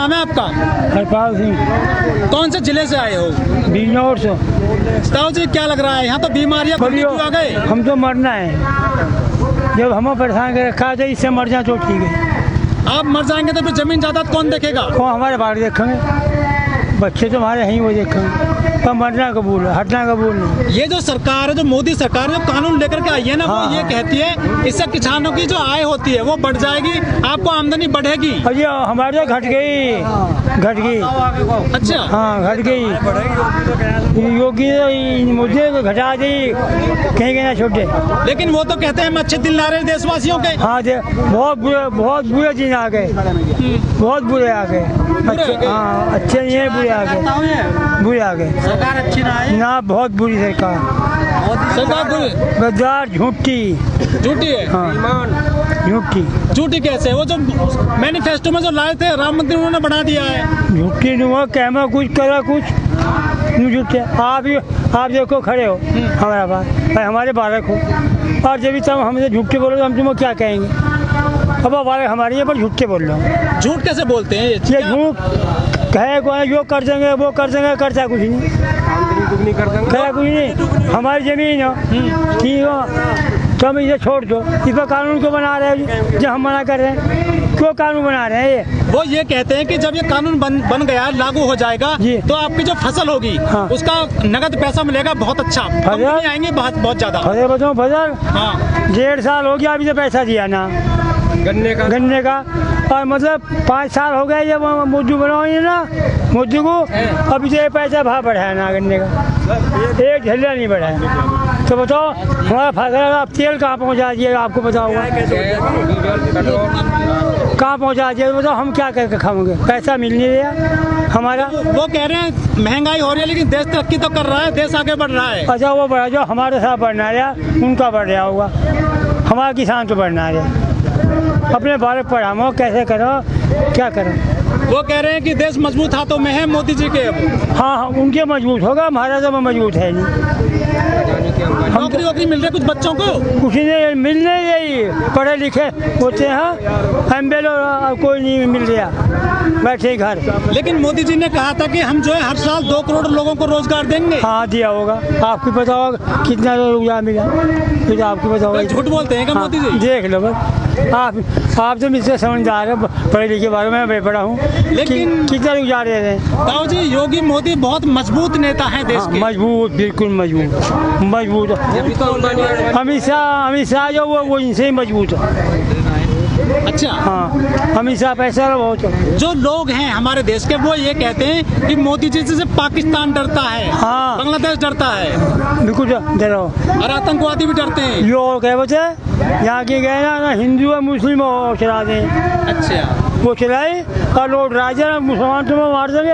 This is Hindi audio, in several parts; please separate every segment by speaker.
Speaker 1: नाम है आपका?
Speaker 2: हरपाल सिंह।
Speaker 1: कौन से जिले से आए हो?
Speaker 2: बिजनौर से।
Speaker 1: ताऊ जी क्या लग रहा है यहाँ तो बीमारियाँ क्यों आ गए?
Speaker 2: हम तो मरना है, जब हमें परेशान कर रखा है इससे मर जाए तो ठीक है।
Speaker 1: आप मर जाएंगे तो फिर जमीन जायदाद कौन देखेगा?
Speaker 2: कौन हमारे बाहर देखेंगे, बच्चे तो हमारे हैं वो देखेंगे, पर मरना कबूल है, हटना कबूल नहीं।
Speaker 1: ये जो सरकार है, जो मोदी सरकार है, जो कानून लेकर के आई है ना, वो ये कहती है इससे किसानों की जो आय होती है वो बढ़ जाएगी, आपको आमदनी बढ़ेगी।
Speaker 2: अरे हमारे तो घट गई।
Speaker 1: अच्छा,
Speaker 2: हाँ घट गई। योगी मुझे तो घटा दी, कहीं कहीं ना छोटे।
Speaker 1: लेकिन वो तो कहते हैं हम अच्छे दिन ला रहे हैं देशवासियों के।
Speaker 2: हाँ बहुत बुरे दिन आ गए, बहुत बुरे आ गए। हाँ अच्छे नहीं है, बुरे आ गए, बुरे आ गए।
Speaker 1: सरकार अच्छी ना है
Speaker 2: ना, बहुत बुरी सरकार, गद्दार, झूठी
Speaker 1: है।
Speaker 2: हाँ झूठी
Speaker 1: कैसे? वो जो मैनिफेस्टो में जो लाए थे राम मंदिर उन्होंने बना दिया है।
Speaker 2: झूठी नहीं, कहना कुछ करा कुछ झूठे। आप देखो खड़े हो हमारा बात, हमारे बालक हो, और जब तब हमसे झूठे बोलो तो हम तुम्हें क्या कहेंगे? अब बालक हमारे यहाँ पर झूठे बोल रहे हो।
Speaker 1: झूठ कैसे बोलते हैं?
Speaker 2: ये झूठ कहे को जो कर देंगे वो कर देंगे, करता कुछ नहीं, कहे कुछ नहीं। हमारी जमीन हो ठीक हो तो हम इसे छोड़ दो, इस पर कानून क्यों बना रहे हैं? जब हम मना कर रहे हैं क्यों कानून बना रहे हैं? ये
Speaker 1: वो ये कहते हैं कि जब ये कानून बन गया, लागू हो जाएगा, तो आपकी जो फसल होगी
Speaker 2: हाँ।
Speaker 1: उसका नगद पैसा मिलेगा बहुत अच्छा, कंपनी आएंगे बहुत ज्यादा।
Speaker 2: फसल
Speaker 1: हाँ
Speaker 2: 1.5 साल हो गया अभी तो पैसा दिया ना गन्ने का, और मतलब 5 साल हो गए जब मुद्दू बनाओ ना मुद्दू को, अभी तो ये पैसा भाव बढ़ाया ना गन्ने का, एक झल्ला नहीं बढ़ाया। तो बताओ हमारा फसल आप तेल कहाँ पहुँचा दिए? आपको बताऊँगा कहाँ पहुँचा दिया, बताओ हम क्या करके खाओगे? पैसा मिल नहीं रहा हमारा।
Speaker 1: वो कह रहे हैं महंगाई हो रही है लेकिन देश तरक्की तो कर रहा है, देश आगे बढ़ रहा है।
Speaker 2: अच्छा वो बढ़ा, जो हमारे साथ बढ़ना है उनका बढ़ रहा होगा, हमारा किसान तो बढ़ना है। अपने बालक पढ़ाओ, कैसे करो, क्या करो?
Speaker 1: वो कह रहे हैं कि देश मजबूत हाथों में है मोदी जी के।
Speaker 2: हाँ उनके मजबूत होगा, हमारा तो मजबूत है नहीं।
Speaker 1: नौकरी मिल रही है कुछ बच्चों को?
Speaker 2: कुछ नहीं मिल नहीं रही, पढ़े लिखे होते हैं एमबीए कोई नहीं मिल रहा, बैठे घर।
Speaker 1: लेकिन मोदी जी ने कहा था कि हम जो है हर साल 2 करोड़ लोगों को रोजगार देंगे।
Speaker 2: हाँ दिया होगा, आपको पता होगा कितना रोजगार मिला, तो आपको पता होगा।
Speaker 1: झूठ बोलते हैं क्या मोदी जी?
Speaker 2: देख लो बस, आप तो मुझसे समझदार है, पढ़े लिखे बारे में मैं पढ़ा हूँ, लेकिन कितना रोजगार दे रहे हैं?
Speaker 1: ताऊ जी योगी मोदी बहुत मजबूत नेता है देश के।
Speaker 2: मजबूत, बिल्कुल मजबूत। अमित शाह जो वो इनसे ही मजबूत है।
Speaker 1: अच्छा
Speaker 2: हाँ अमित शाह पैसा बहुत है।
Speaker 1: जो लोग हैं हमारे देश के वो ये कहते हैं कि मोदी जी से पाकिस्तान डरता है,
Speaker 2: हाँ
Speaker 1: बांग्लादेश डरता है,
Speaker 2: बिल्कुल डरो,
Speaker 1: और आतंकवादी भी डरते हैं।
Speaker 2: यो क्या बोलते यहाँ के गए ना हिंदू और मुस्लिम चला दें।
Speaker 1: अच्छा
Speaker 2: वो चलाए और लोग राजा मुसलमान तुम्हें मार देंगे,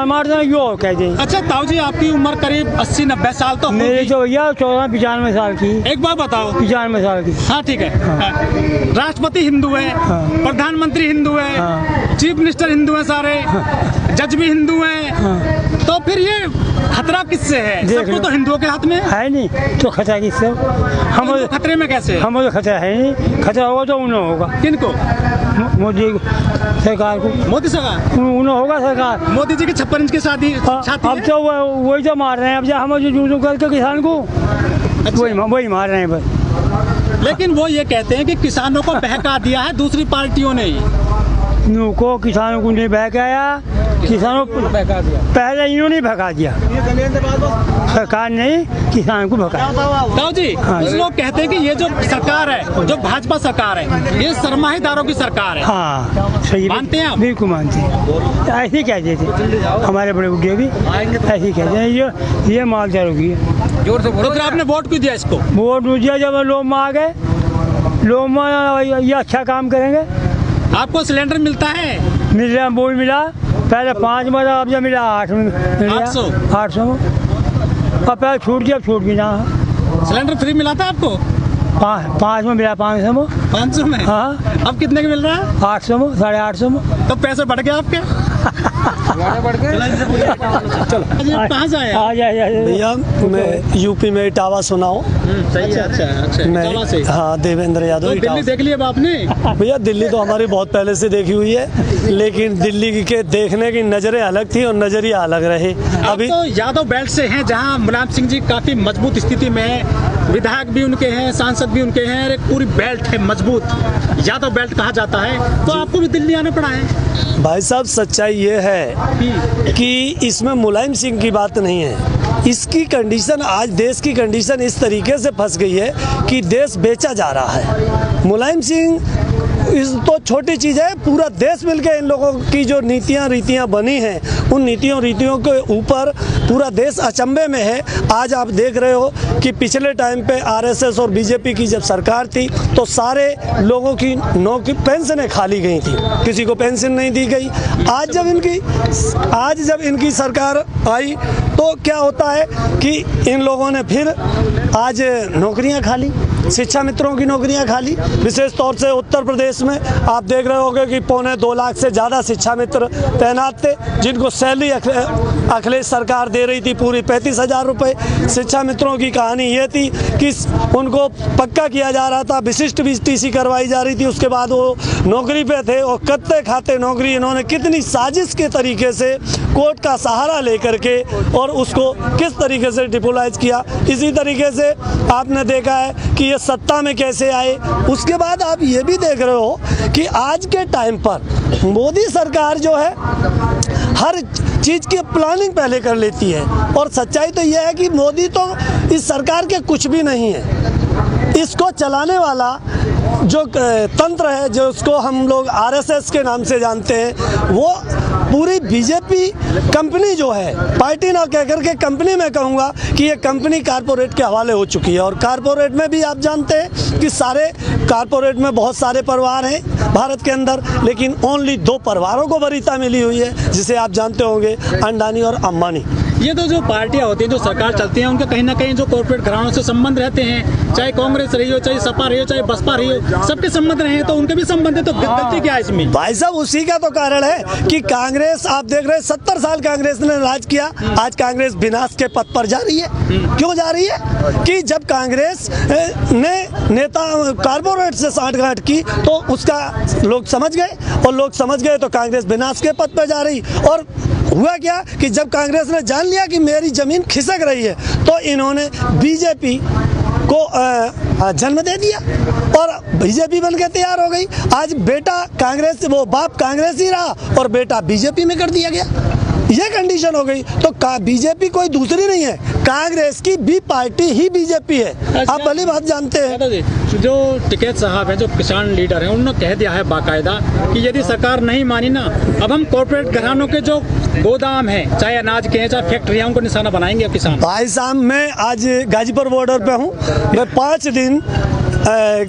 Speaker 2: मार देंगे, यो कह दें।
Speaker 1: अच्छा ताऊ जी आपकी उम्र करीब 80-90 साल तो
Speaker 2: मेरी तो भैया 94-95 साल की।
Speaker 1: एक बार बताओ।
Speaker 2: 95 साल की।
Speaker 1: हाँ ठीक है। हाँ। राष्ट्रपति हिंदू है, प्रधानमंत्री हिंदू है, चीफ मिनिस्टर हिंदू है, सारे जज भी हिंदू हैं, तो फिर ये खतरा किससे है? सब कुछ तो हिंदुओं के हाथ में
Speaker 2: है नहीं, तो खतरा किससे? हम
Speaker 1: खतरे में कैसे?
Speaker 2: हम तो खतरा है नहीं, खतरा होगा तो उन्हें होगा।
Speaker 1: किनको?
Speaker 2: मोदी सरकार को।
Speaker 1: मोदी सरकार
Speaker 2: उन्हें होगा सरकार।
Speaker 1: मोदी जी की 56 इंच की शादी
Speaker 2: अब तो वही तो मार रहे हैं, अब हम जो जूझू करके किसान को वही मार रहे हैं बस।
Speaker 1: लेकिन वो ये कहते हैं कि किसानों को बहका दिया है दूसरी पार्टियों ने।
Speaker 2: को किसानों को नहीं बहकाया, किसानों को बहका दिया, पहले इन्होंने भगा दिया, सरकार ने किसान को भगा।
Speaker 1: ताऊ जी कुछ लोग कहते हैं कि ये जो सरकार है, जो भाजपा सरकार है, ये सरमाहीदारों की सरकार है।
Speaker 2: हाँ सही
Speaker 1: मानते हैं आप?
Speaker 2: बिल्कुल मानते हैं, ऐसे ही कहते थे हमारे बड़े बुढ़े भी, ऐसे ही कहते हैं ये मालदारों की है।
Speaker 1: जोर से बोलो। तो फिर आपने वोट क्यों दिया इसको?
Speaker 2: वोट दिया जब लोग में आ गए, लोग में ये अच्छा काम करेंगे।
Speaker 1: आपको सिलेंडर मिलता है?
Speaker 2: मिल रहा, वो भी मिला, पहले 5 में अब जब मिला 8 में, 800 में, और पहले छूट गया, छूट भी ना।
Speaker 1: सिलेंडर फ्री मिला था आपको?
Speaker 2: 5 में मिला, 500 में।
Speaker 1: 500 में?
Speaker 2: हाँ।
Speaker 1: अब कितने का मिल रहा है?
Speaker 2: 800 में, 850 में।
Speaker 1: तो पैसे बढ़ गए आपके? चलो कहाँ से आए आप?
Speaker 2: आ जाए
Speaker 3: भैया मैं यूपी में इटावा सुनाओ।
Speaker 1: सही है। अच्छा
Speaker 3: मैं
Speaker 1: इटावा से।
Speaker 3: हाँ देवेंद्र यादव
Speaker 1: तो दिल्ली
Speaker 3: इटावा।
Speaker 1: देख लिया अब आपने?
Speaker 3: भैया दिल्ली तो हमारी बहुत पहले से देखी हुई है, लेकिन दिल्ली के देखने की नज़रें अलग थी और नज़रिया अलग रहे।
Speaker 1: अभी तो यादव बेल्ट से हैं, जहां मुलायम सिंह जी काफी मजबूत स्थिति में है, विधायक भी उनके हैं, सांसद भी उनके हैं, एक पूरी बेल्ट है मजबूत, यादव बेल्ट कहा जाता है। तो आपको भी दिल्ली आना पड़ा है?
Speaker 3: भाई साहब सच्चाई ये है कि इसमें मुलायम सिंह की बात नहीं है। इसकी कंडीशन, आज देश की कंडीशन इस तरीके से फंस गई है कि देश बेचा जा रहा है। मुलायम सिंह इस तो छोटी चीज़ है, पूरा देश मिलके इन लोगों की जो नीतियाँ रीतियाँ बनी हैं, उन नीतियों के ऊपर पूरा देश अचंभे में है। आज आप देख रहे हो कि पिछले टाइम पे आरएसएस और बीजेपी की जब सरकार थी तो सारे लोगों की नौकरी पेंशनें खाली गई थी, किसी को पेंशन नहीं दी गई। आज जब इनकी सरकार आई तो क्या होता है कि इन लोगों ने फिर आज नौकरियां खाली, शिक्षा मित्रों की नौकरियां खाली। विशेष तौर से उत्तर प्रदेश में आप देख रहे होंगे कि 2.25 लाख से ज़्यादा शिक्षा मित्र तैनात थे, जिनको सैलरी अखिलेश सरकार दे रही थी पूरी 35,000 रुपये। शिक्षा मित्रों की कहानी ये थी कि उनको पक्का किया जा रहा था, विशिष्ट टीसी करवाई जा रही थी, उसके बाद वो नौकरी पे थे और कत्ते खाते नौकरी इन्होंने कितनी साजिश के तरीके से कोर्ट का सहारा लेकर के और उसको किस तरीके से डिपोलाइज किया। इसी तरीके से आपने देखा है कि ये सत्ता में कैसे आए। उसके बाद आप ये भी देख रहे हो कि आज के टाइम पर मोदी सरकार जो है हर चीज़ की प्लानिंग पहले कर लेती है, और सच्चाई तो यह है कि मोदी तो इस सरकार के कुछ भी नहीं है। इसको चलाने वाला जो तंत्र है, जो उसको हम लोग आरएसएस के नाम से जानते हैं, वो पूरी बीजेपी कंपनी जो है, पार्टी ना कहकर के कंपनी में कहूँगा कि ये कंपनी कारपोरेट के हवाले हो चुकी है। और कारपोरेट में भी आप जानते हैं कि सारे कारपोरेट में बहुत सारे परिवार हैं भारत के अंदर, लेकिन ओनली 2 परिवारों को वरीयता मिली हुई है, जिसे आप जानते होंगे, अंडानी और अंबानी।
Speaker 1: ये तो जो पार्टियां होती हैं, जो सरकार चलती है, उनके कहीं ना कहीं जो कॉर्पोरेट घरानों से संबंध रहते हैं, चाहे कांग्रेस रही हो, चाहे सपा रही हो, चाहे बसपा रही हो, सबके संबंध रहे हैं, तो उनके भी संबंध है। तो गलती क्या है इसमें? भाई
Speaker 3: साहब उसी का तो कारण है कि कांग्रेस, आप देख रहे हैं 70 साल कांग्रेस ने राज किया, आज कांग्रेस विनाश के पथ पर जा रही है। क्यों जा रही है? कि जब कांग्रेस ने नेता कारपोरेट से साठगांठ की तो उसका लोग समझ गए, और लोग समझ गए तो कांग्रेस विनाश के पथ पर जा रही। और हुआ क्या कि जब कांग्रेस ने जान लिया कि मेरी जमीन खिसक रही है, तो इन्होंने बीजेपी को जन्म दे दिया और बीजेपी बन के तैयार हो गई। आज बेटा कांग्रेस, वो बाप कांग्रेस ही रहा और बेटा बीजेपी में कर दिया गया। ये कंडीशन हो गई। तो बीजेपी कोई दूसरी नहीं है, कांग्रेस की बी पार्टी ही बीजेपी है। आप भली बात जानते हैं।
Speaker 1: जो टिकैत साहब हैं, जो किसान लीडर हैं, उन्होंने कह दिया है बाकायदा कि यदि सरकार नहीं मानी ना, अब हम कॉर्पोरेट घरानों के जो गोदाम हैं, चाहे अनाज के हैं, चाहे फैक्ट्रियां, उनको निशाना बनाएंगे किसान।
Speaker 3: भाई साहब मैं आज गाजीपुर बॉर्डर पे हूँ, मैं 5 दिन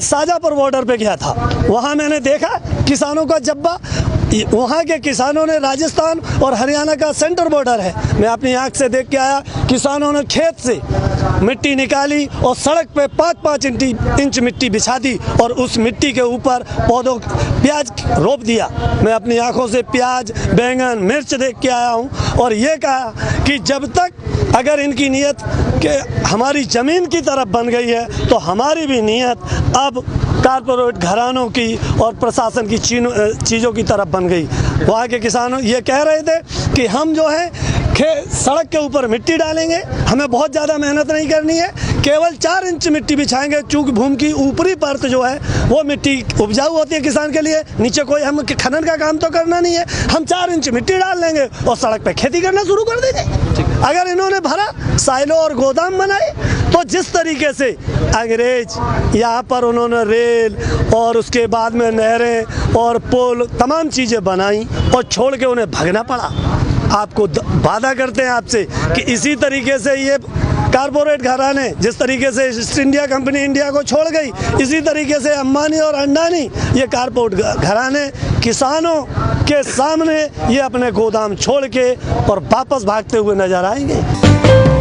Speaker 3: शाजापुर बॉर्डर पे गया था। वहाँ मैंने देखा किसानों का जब्बा। वहाँ के किसानों ने, राजस्थान और हरियाणा का सेंटर बॉर्डर है, मैं अपनी आँख से देख के आया। किसानों ने खेत से मिट्टी निकाली और सड़क पे 5-5 इंच मिट्टी बिछा दी और उस मिट्टी के ऊपर पौधों प्याज रोप दिया। मैं अपनी आंखों से प्याज, बैंगन, मिर्च देख के आया हूँ और ये कहा कि जब तक अगर इनकी नीयत कि हमारी ज़मीन की तरफ बन गई है, तो हमारी भी नीयत अब कारपोरेट घरानों की और प्रशासन की चीज़ों की तरफ बन गई। वहाँ के किसानों ये कह रहे थे कि हम जो है सड़क के ऊपर मिट्टी डालेंगे, हमें बहुत ज़्यादा मेहनत नहीं करनी है, केवल 4 इंच मिट्टी बिछाएंगे, चूँकि भूमि की ऊपरी परत जो है वो मिट्टी उपजाऊ होती है किसान के लिए, नीचे कोई हम खनन का काम तो करना नहीं है, हम 4 इंच मिट्टी डाल लेंगे और सड़क पे खेती करना शुरू कर देंगे। अगर इन्होंने भरा साइलो और गोदाम बनाए, तो जिस तरीके से अंग्रेज यहाँ पर उन्होंने रेल और उसके बाद में नहरें और पुल तमाम चीज़ें बनाई और छोड़ के उन्हें भगना पड़ा। आपको वादा करते हैं आपसे कि इसी तरीके से ये कारपोरेट घराने जिस तरीके से ईस्ट इंडिया कंपनी इंडिया को छोड़ गई, इसी तरीके से अंबानी और अंडानी ये कारपोरेट घराने किसानों के सामने ये अपने गोदाम छोड़ के और वापस भागते हुए नजर आएंगे।